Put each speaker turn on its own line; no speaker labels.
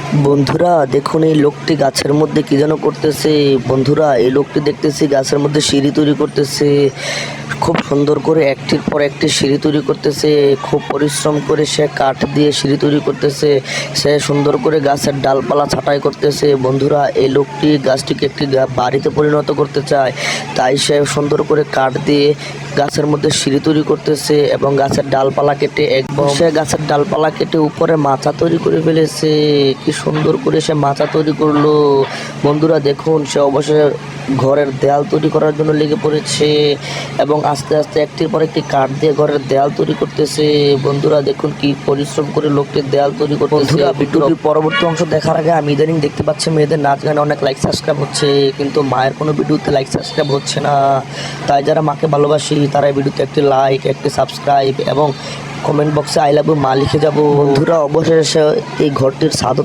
বন্ধুরা দেখুন, এই লোকটি গাছের মধ্যে কি যেন করতেছে। বন্ধুরা, এই লোকটি দেখতেছি গাছের মধ্যে সিঁড়ি তৈরি করতেছে। খুব সুন্দর করে একটির পর একটি সিঁড়ি তৈরি করতেছে। খুব পরিশ্রম করে সে কাঠ দিয়ে সিঁড়ি তৈরি করতেছে। সে সুন্দর করে গাছের ডালপালা ছাঁটাই করতেছে। বন্ধুরা, এই লোকটি গাছটিকে একটি বাড়িতে পরিণত করতে চায়, তাই সে সুন্দর করে কাঠ দিয়ে গাছের মধ্যে সিঁড়ি তৈরি করতেছে এবং গাছের ডালপালা কেটে সে গাছের ডালপালা কেটে উপরে মাচা তৈরি করে ফেলেছে। কি সুন্দর করে সে মাচা তৈরি করলো। বন্ধুরা দেখুন, সে অবশ্যই ঘরের দেয়াল তৈরি করার জন্য লেগে পড়েছে এবং আস্তে আস্তে একটির পর একটি কাঠ দিয়ে ঘরের দেয়াল তৈরি করতেছে। বন্ধুরা দেখুন, কি পরিশ্রম করে লোকটির দেয়াল তৈরি করতেছে। বন্ধুরা, ভিডিওটির পরবর্তী অংশ দেখার আগে আমি ইদানিং দেখতে পাচ্ছি মেয়েদের নাচ গানে অনেক লাইক সাবস্ক্রাইব হচ্ছে, কিন্তু মায়ের কোনো ভিডিওতে লাইক সাবস্ক্রাইব হচ্ছে না। তাই যারা মাকে ভালোবাসি তারা এই ভিডিওতে একটি লাইক, একটি সাবস্ক্রাইব এবং কমেন্ট বক্সে আই লাভ ইউ মা লিখে যাব। বন্ধুরা, অবশেষে এই ঘরটির ছাদ